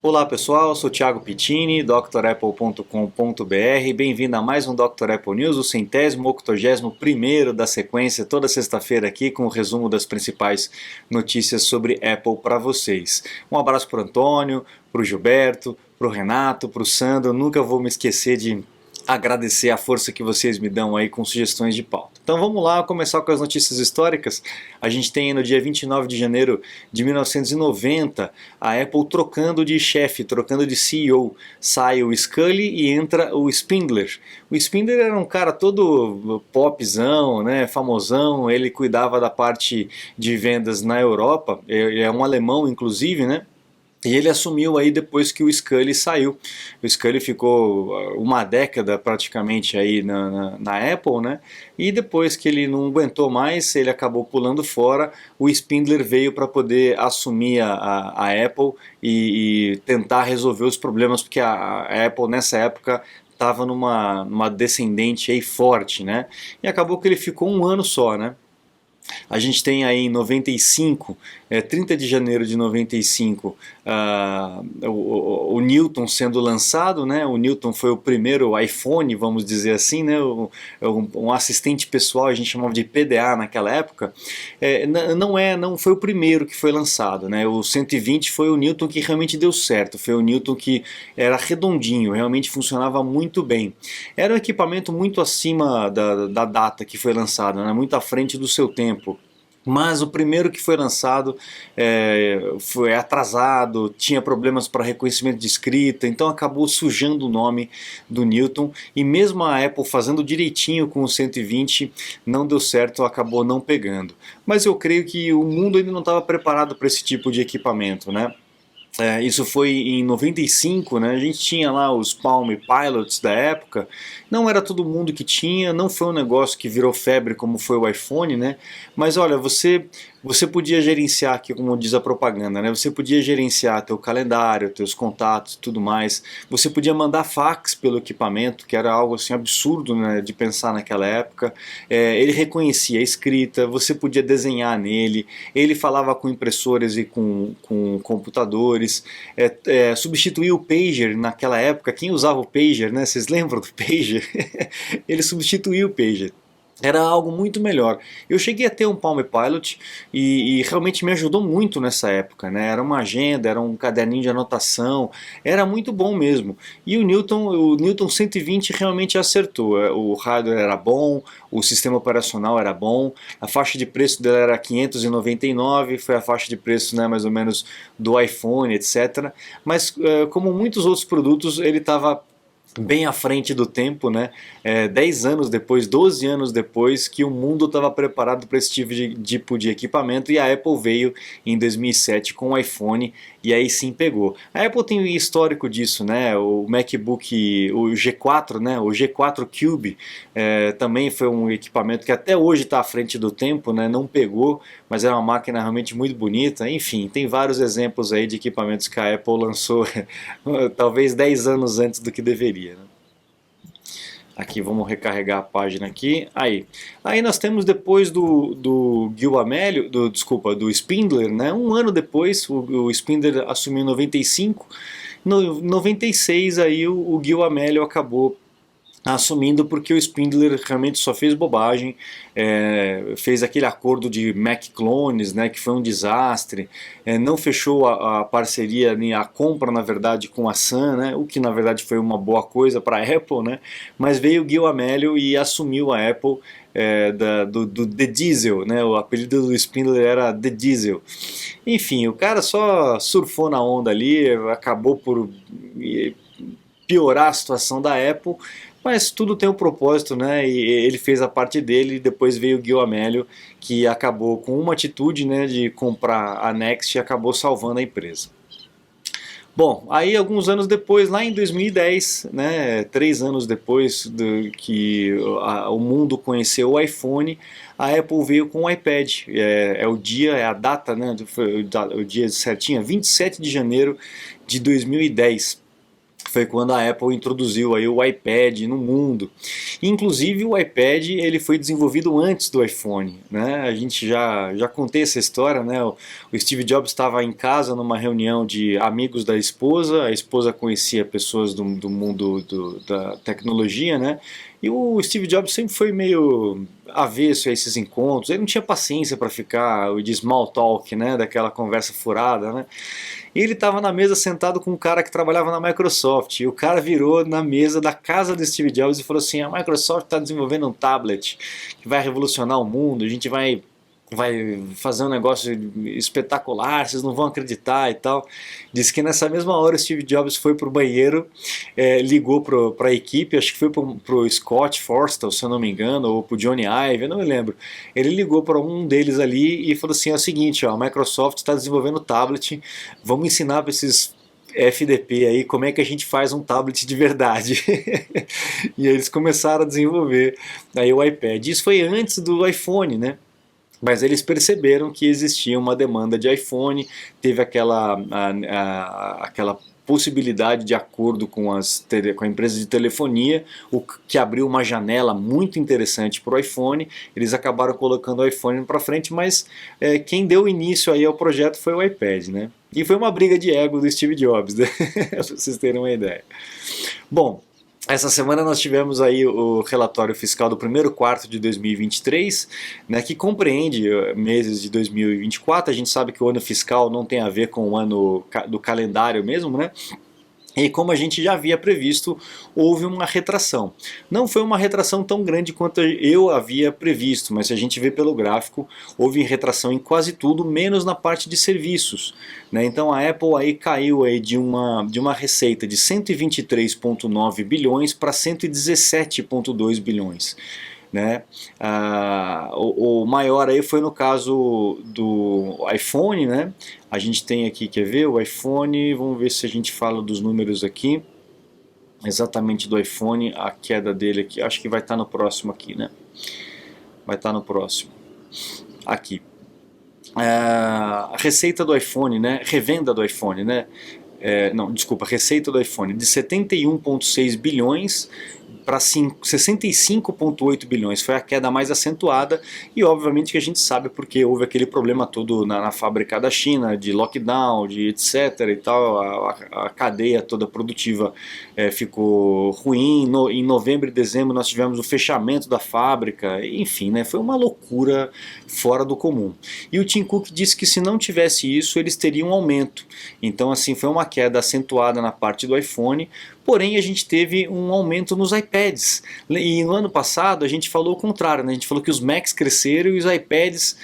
Olá pessoal, sou Thiago Pittini, drapple.com.br. Bem-vindo a mais um Dr. Apple News, o 181º da sequência, toda sexta-feira aqui com o resumo das principais notícias sobre Apple para vocês. Um abraço para o Antônio, para o Gilberto, para o Renato, para o Sandro. Nunca vou me esquecer de agradecer a força que vocês me dão aí com sugestões de pauta. Então vamos lá começar com as notícias históricas. A gente tem no dia 29 de janeiro de 1990 a Apple trocando de chefe, trocando de CEO. Sai o Scully e entra o Spindler. O Spindler era um cara todo popzão, né, famosão, ele cuidava da parte de vendas na Europa, é um alemão inclusive, né? E ele assumiu aí depois que o Scully saiu. O Scully ficou uma década praticamente aí na Apple, né? E depois que ele não aguentou mais, ele acabou pulando fora. O Spindler veio para poder assumir a Apple e tentar resolver os problemas, porque a Apple nessa época estava numa descendente aí forte, né? E acabou que ele ficou um ano só, né? A gente tem aí em 95, 30 de janeiro de 95, o Newton sendo lançado, né? O Newton foi o primeiro iPhone, vamos dizer assim, né? Um assistente pessoal, a gente chamava de PDA naquela época. Não foi o primeiro que foi lançado, né? O 120 foi o Newton que realmente deu certo, foi o Newton que era redondinho, realmente funcionava muito bem. Era um equipamento muito acima da data que foi lançado, né? Muito à frente do seu tempo. Mas o primeiro que foi lançado foi atrasado, tinha problemas para reconhecimento de escrita, então acabou sujando o nome do Newton, e mesmo a Apple fazendo direitinho com o 120 não deu certo, acabou não pegando. Mas eu creio que o mundo ainda não estava preparado para esse tipo de equipamento, né? Isso foi em 95, né? A gente tinha lá os Palm Pilots da época, não era todo mundo que tinha, não foi um negócio que virou febre como foi o iPhone, né? Mas olha, você podia gerenciar aqui, como diz a propaganda, né? Você podia gerenciar teu calendário, teus contatos e tudo mais. Você podia mandar fax pelo equipamento, que era algo assim absurdo, né, de pensar naquela época. Ele reconhecia a escrita, você podia desenhar nele, ele falava com impressoras e com computadores, substituía o pager naquela época. Quem usava o pager, né? Vocês lembram do pager? Ele substituía o pager. Era algo muito melhor. Eu cheguei a ter um Palm Pilot e realmente me ajudou muito nessa época, né? Era uma agenda, era um caderninho de anotação, era muito bom mesmo. E o Newton 120 realmente acertou. O hardware era bom, o sistema operacional era bom, a faixa de preço dela era 599, foi a faixa de preço, né, mais ou menos do iPhone, etc. Mas como muitos outros produtos, ele estava bem à frente do tempo, né? 10 anos depois, 12 anos depois, que o mundo estava preparado para esse tipo de equipamento, e a Apple veio em 2007 com o iPhone e aí sim pegou. A Apple tem um histórico disso, né? O MacBook, o G4, né? O G4 Cube também foi um equipamento que até hoje está à frente do tempo, né? Não pegou, mas é uma máquina realmente muito bonita. Enfim, tem vários exemplos aí de equipamentos que a Apple lançou talvez 10 anos antes do que deveria, né? Aqui, vamos recarregar a página aqui. Aí nós temos depois do Gil Amelio, desculpa, do Spindler, né? Um ano depois, o Spindler assumiu em 95. No 96 aí o Gil Amelio acabou assumindo, porque o Spindler realmente só fez bobagem, fez aquele acordo de Mac clones, né, que foi um desastre, não fechou a parceria, nem a compra na verdade com a Sun, né, o que na verdade foi uma boa coisa para a Apple, né, mas veio o Gil Amelio e assumiu a Apple do The Diesel, né, o apelido do Spindler era The Diesel. Enfim, o cara só surfou na onda ali, acabou por piorar a situação da Apple, mas tudo tem um propósito, né? E ele fez a parte dele, e depois veio o Gil Amelio, que acabou com uma atitude, né, de comprar a Next, e acabou salvando a empresa. Bom, aí alguns anos depois, lá em 2010, né, 3 anos depois que o mundo conheceu o iPhone, a Apple veio com o iPad. O dia, a data, né, o dia certinho, 27 de janeiro de 2010. foi quando a Apple introduziu aí o iPad no mundo. Inclusive o iPad ele foi desenvolvido antes do iPhone, né? A gente já contei essa história, né? O Steve Jobs estava em casa numa reunião de amigos da esposa, a esposa conhecia pessoas do mundo da tecnologia, né? E o Steve Jobs sempre foi meio avesso a esses encontros, ele não tinha paciência para ficar de small talk, né? Daquela conversa furada, né? E ele estava na mesa sentado com um cara que trabalhava na Microsoft. E o cara virou na mesa da casa do Steve Jobs e falou assim: a Microsoft está desenvolvendo um tablet que vai revolucionar o mundo, a gente vai fazer um negócio espetacular, vocês não vão acreditar e tal. Diz que nessa mesma hora o Steve Jobs foi pro banheiro, ligou para a equipe, acho que foi pro Scott Forstall, se eu não me engano, ou pro Johnny Ive, eu não me lembro. Ele ligou para um deles ali e falou assim: é o seguinte, ó, a Microsoft está desenvolvendo tablet, vamos ensinar para esses FDP aí como é que a gente faz um tablet de verdade. E aí eles começaram a desenvolver aí o iPad. Isso foi antes do iPhone, né? Mas eles perceberam que existia uma demanda de iPhone, teve aquela possibilidade de acordo com com a empresa de telefonia, o que abriu uma janela muito interessante para o iPhone. Eles acabaram colocando o iPhone para frente, mas quem deu início aí ao projeto foi o iPad, né? E foi uma briga de ego do Steve Jobs, né? Para vocês terem uma ideia. Bom, essa semana nós tivemos aí o relatório fiscal do primeiro quarto de 2023, né, que compreende meses de 2024. A gente sabe que o ano fiscal não tem a ver com o ano do calendário mesmo, né? E como a gente já havia previsto, houve uma retração. Não foi uma retração tão grande quanto eu havia previsto, mas se a gente vê pelo gráfico, houve retração em quase tudo, menos na parte de serviços, né? Então a Apple aí caiu aí de uma receita de 123,9 bilhões para 117,2 bilhões. Né? O maior aí foi no caso do iPhone, né? A gente tem aqui, quer ver, o iPhone, vamos ver se a gente fala dos números aqui, exatamente do iPhone, a queda dele aqui, acho que vai estar no próximo aqui, né? Vai estar no próximo, aqui. A receita do iPhone, né? Revenda do iPhone, né? Não, desculpa, receita do iPhone de 71,6 bilhões para 65,8 bilhões, foi a queda mais acentuada e obviamente que a gente sabe porque houve aquele problema todo na fábrica da China, de lockdown, de etc e tal, a cadeia toda produtiva ficou ruim, em novembro e dezembro nós tivemos o fechamento da fábrica, enfim, né, foi uma loucura fora do comum. E o Tim Cook disse que se não tivesse isso eles teriam um aumento, então assim foi uma queda acentuada na parte do iPhone. Porém, a gente teve um aumento nos iPads. E no ano passado a gente falou o contrário, né? A gente falou que os Macs cresceram e os iPads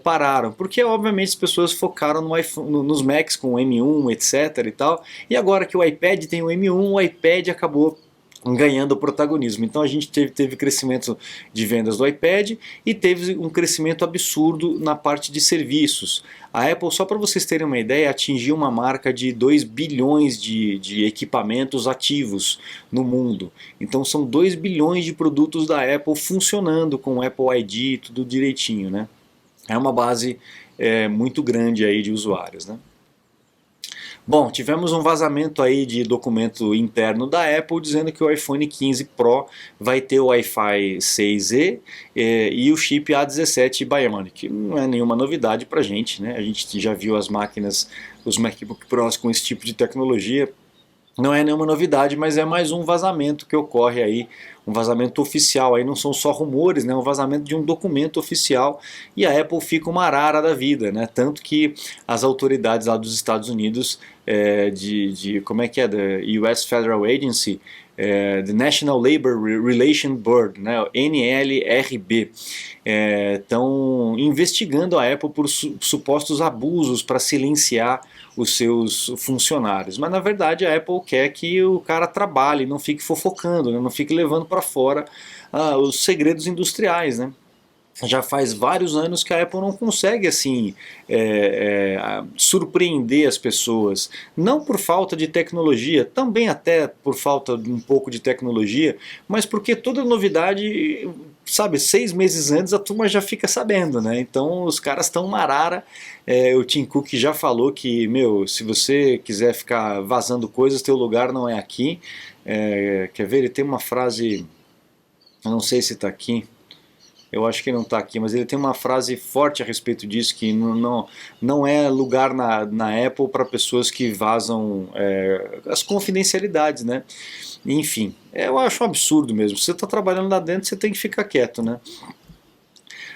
pararam. Porque, obviamente, as pessoas focaram nos Macs com o M1, etc. e tal. E agora que o iPad tem o M1, o iPad acabou ganhando protagonismo. Então a gente teve crescimento de vendas do iPad e teve um crescimento absurdo na parte de serviços. A Apple, só para vocês terem uma ideia, atingiu uma marca de 2 bilhões de equipamentos ativos no mundo. Então são 2 bilhões de produtos da Apple funcionando com o Apple ID, tudo direitinho, né? É uma base muito grande aí de usuários, né? Bom, tivemos um vazamento aí de documento interno da Apple dizendo que o iPhone 15 Pro vai ter o Wi-Fi 6E e o chip A17 Bionic. Não é nenhuma novidade pra gente, né? A gente já viu as máquinas, os MacBook Pros com esse tipo de tecnologia. Não é nenhuma novidade, mas é mais um vazamento que ocorre aí, um vazamento oficial, aí não são só rumores, né, um vazamento de um documento oficial e a Apple fica uma arara da vida, né, tanto que as autoridades lá dos Estados Unidos, como é que é, da US Federal Agency, the National Labor Relations Board, né, NLRB, estão investigando a Apple por supostos abusos para silenciar os seus funcionários. Mas na verdade a Apple quer que o cara trabalhe, não fique fofocando, né, não fique levando para fora os segredos industriais, né? Já faz vários anos que a Apple não consegue assim surpreender as pessoas, não por falta de tecnologia, também até por falta de um pouco de tecnologia, mas porque toda novidade sabe, 6 meses antes a turma já fica sabendo, né? Então os caras estão marara. O Tim Cook já falou que, meu, se você quiser ficar vazando coisas, teu lugar não é aqui. Quer ver? Ele tem uma frase, eu não sei se está aqui. Eu acho que não está aqui, mas ele tem uma frase forte a respeito disso, que não é lugar na Apple para pessoas que vazam as confidencialidades, né? Enfim, eu acho um absurdo mesmo. Se você está trabalhando lá dentro, você tem que ficar quieto, né?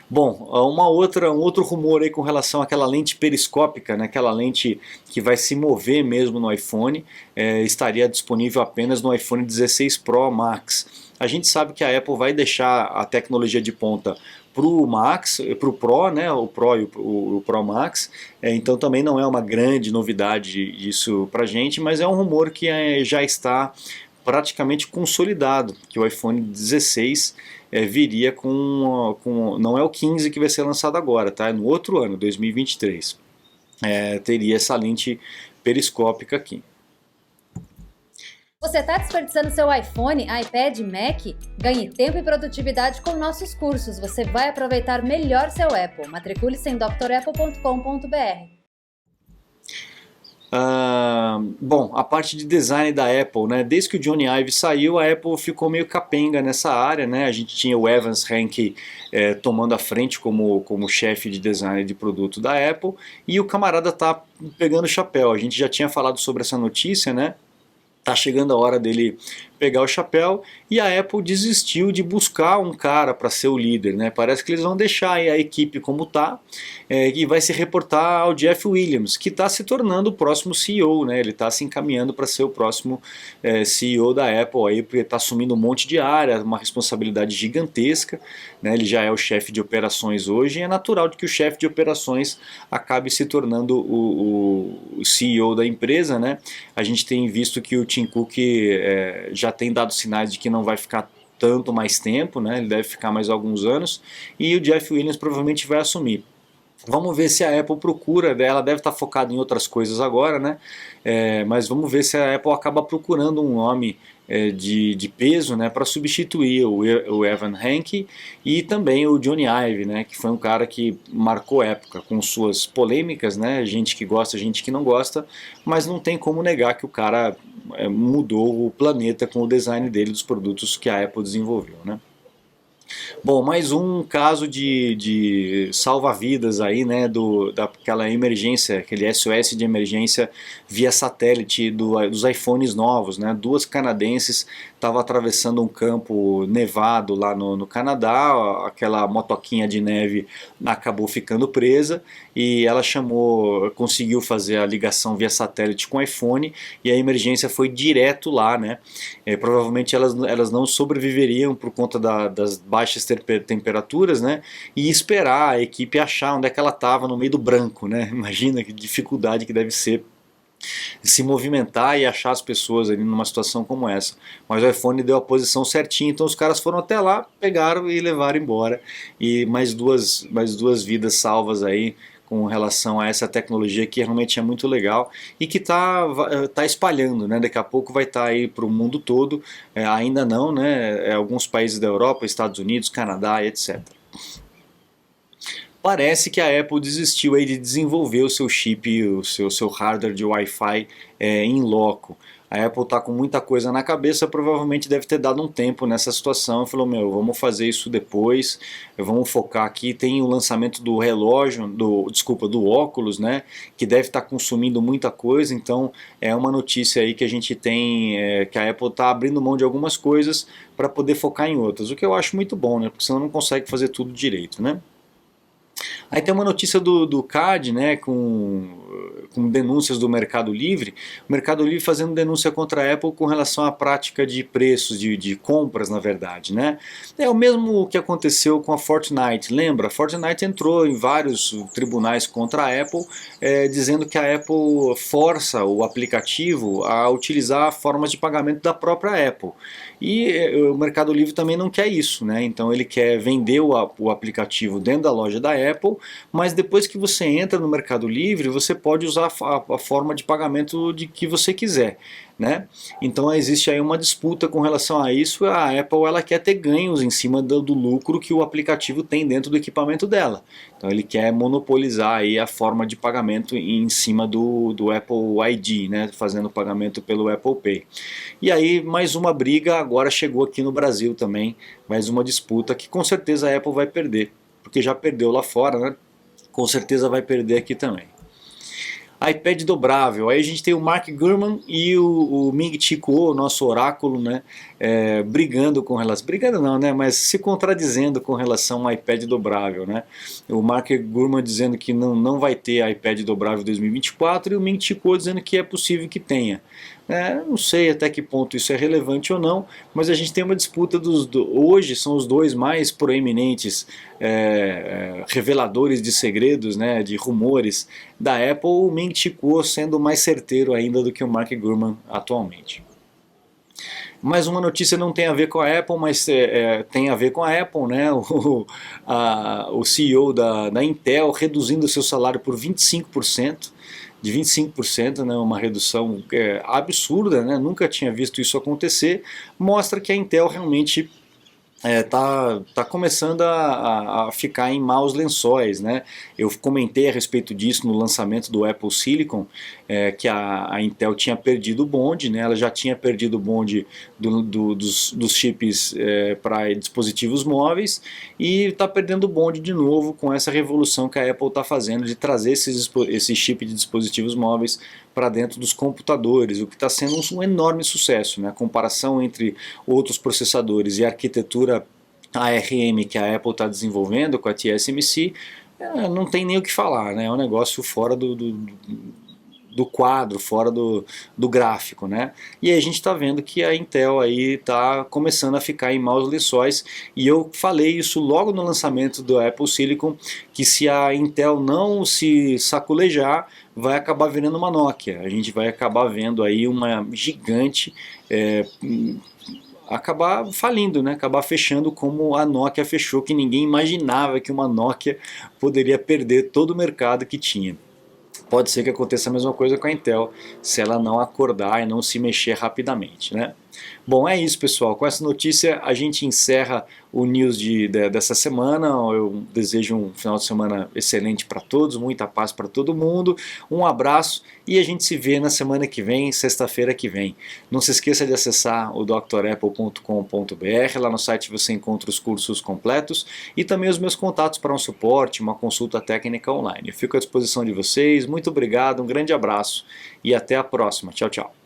Bom, um outro rumor aí com relação àquela lente periscópica, né, aquela lente que vai se mover mesmo no iPhone, estaria disponível apenas no iPhone 16 Pro Max. A gente sabe que a Apple vai deixar a tecnologia de ponta para o Max, para o Pro, né, o Pro e o Pro Max, então também não é uma grande novidade isso para a gente, mas é um rumor que já está praticamente consolidado, que o iPhone 16 viria não é o 15 que vai ser lançado agora, tá? É no outro ano, 2023. Teria essa lente periscópica aqui. Você está desperdiçando seu iPhone, iPad, Mac? Ganhe tempo e produtividade com nossos cursos. Você vai aproveitar melhor seu Apple. Matricule-se em drapple.com.br. Bom, a parte de design da Apple, né? Desde que o Johnny Ive saiu, a Apple ficou meio capenga nessa área, né? A gente tinha o Evans Henke tomando a frente como chefe de design de produto da Apple, e o camarada tá pegando o chapéu. A gente já tinha falado sobre essa notícia, né? Tá chegando a hora dele pegar o chapéu, e a Apple desistiu de buscar um cara para ser o líder, né? Parece que eles vão deixar aí a equipe como tá, e vai se reportar ao Jeff Williams, que está se tornando o próximo CEO, né? Ele está se encaminhando para ser o próximo CEO da Apple, aí, porque está assumindo um monte de área, uma responsabilidade gigantesca, né? Ele já é o chefe de operações hoje, e é natural de que o chefe de operações acabe se tornando o CEO da empresa, né? A gente tem visto que o Tim Cook já tem dado sinais de que não vai ficar tanto mais tempo, né? Ele deve ficar mais alguns anos, e o Jeff Williams provavelmente vai assumir. Vamos ver se a Apple procura, ela deve estar focada em outras coisas agora, né? Mas vamos ver se a Apple acaba procurando um nome de peso, né, para substituir o Evan Henke e também o Johnny Ive, né, que foi um cara que marcou época com suas polêmicas, né, gente que gosta, gente que não gosta, mas não tem como negar que o cara mudou o planeta com o design dele, dos produtos que a Apple desenvolveu, né. Bom, mais um caso de salva-vidas aí, né, daquela emergência, aquele SOS de emergência via satélite dos iPhones novos, né, duas canadenses estavam atravessando um campo nevado lá no Canadá, aquela motoquinha de neve acabou ficando presa e ela conseguiu fazer a ligação via satélite com o iPhone e a emergência foi direto lá, né, provavelmente elas não sobreviveriam por conta das baixas temperaturas, né, e esperar a equipe achar onde é que ela estava no meio do branco, né, imagina que dificuldade que deve ser se movimentar e achar as pessoas ali numa situação como essa. Mas o iPhone deu a posição certinha, então os caras foram até lá, pegaram e levaram embora. E mais duas vidas salvas aí com relação a essa tecnologia que realmente é muito legal e que tá espalhando, né? Daqui a pouco vai estar aí para o mundo todo, ainda não, né? Alguns países da Europa, Estados Unidos, Canadá, etc. Parece que a Apple desistiu aí de desenvolver o seu chip, o seu hardware de Wi-Fi em loco. A Apple está com muita coisa na cabeça, provavelmente deve ter dado um tempo nessa situação e falou, meu, vamos fazer isso depois, vamos focar aqui. Tem o lançamento do relógio, do óculos, né, que deve estar consumindo muita coisa, então é uma notícia aí que a gente tem, que a Apple está abrindo mão de algumas coisas para poder focar em outras, o que eu acho muito bom, né, porque senão não consegue fazer tudo direito, né. Aí tem uma notícia do CAD, né, com denúncias do Mercado Livre, o Mercado Livre fazendo denúncia contra a Apple com relação à prática de preços, de compras na verdade, né. É o mesmo que aconteceu com a Fortnite, lembra? A Fortnite entrou em vários tribunais contra a Apple, dizendo que a Apple força o aplicativo a utilizar formas de pagamento da própria Apple. E o Mercado Livre também não quer isso, né? Então ele quer vender o aplicativo dentro da loja da Apple mas depois que você entra no Mercado Livre, você pode usar a forma de pagamento de que você quiser, né? Então existe aí uma disputa com relação a isso. A Apple ela quer ter ganhos em cima do lucro que o aplicativo tem dentro do equipamento dela. Então ele quer monopolizar aí a forma de pagamento em cima do Apple ID, né? Fazendo o pagamento pelo Apple Pay. E aí mais uma briga agora chegou aqui no Brasil também, mais uma disputa que com certeza a Apple vai perder, porque já perdeu lá fora, né? Com certeza vai perder aqui também. iPad dobrável, aí a gente tem o Mark Gurman e o Ming-Chi Kuo, nosso oráculo, né, brigando com relação, brigando não, né, mas se contradizendo com relação ao iPad dobrável, né, o Mark Gurman dizendo que não vai ter iPad dobrável em 2024 e o Ming-Chi Kuo dizendo que é possível que tenha. Não sei até que ponto isso é relevante ou não, mas a gente tem uma disputa hoje são os dois mais proeminentes reveladores de segredos, né, de rumores da Apple, o Ming-Chi Kuo sendo mais certeiro ainda do que o Mark Gurman atualmente. Mais uma notícia não tem a ver com a Apple, mas tem a ver com a Apple, né? O CEO da Intel reduzindo seu salário por 25%, de 25%, né, uma redução absurda, né, nunca tinha visto isso acontecer, mostra que a Intel realmente tá começando a ficar em maus lençóis, né? Eu comentei a respeito disso no lançamento do Apple Silicon, que a Intel tinha perdido o bonde, né? Ela já tinha perdido o bonde dos chips para dispositivos móveis e está perdendo o bonde de novo com essa revolução que a Apple está fazendo de trazer esse chip de dispositivos móveis para dentro dos computadores, o que está sendo um enorme sucesso, né? A comparação entre outros processadores e a arquitetura ARM que a Apple está desenvolvendo com a TSMC, não tem nem o que falar, né? É um negócio fora do quadro, fora do gráfico, né? E aí a gente está vendo que a Intel aí está começando a ficar em maus lençóis, e eu falei isso logo no lançamento do Apple Silicon, que se a Intel não se saculejar, vai acabar virando uma Nokia. A gente vai acabar vendo aí uma gigante acabar falindo, né? Acabar fechando como a Nokia fechou, que ninguém imaginava que uma Nokia poderia perder todo o mercado que tinha. Pode ser que aconteça a mesma coisa com a Intel, se ela não acordar e não se mexer rapidamente, né? Bom, é isso, pessoal. Com essa notícia a gente encerra o news dessa semana. Eu desejo um final de semana excelente para todos, muita paz para todo mundo. Um abraço e a gente se vê na semana que vem, sexta-feira que vem. Não se esqueça de acessar o drapple.com.br. Lá no site você encontra os cursos completos e também os meus contatos para um suporte, uma consulta técnica online. Eu fico à disposição de vocês. Muito obrigado, um grande abraço e até a próxima. Tchau, tchau.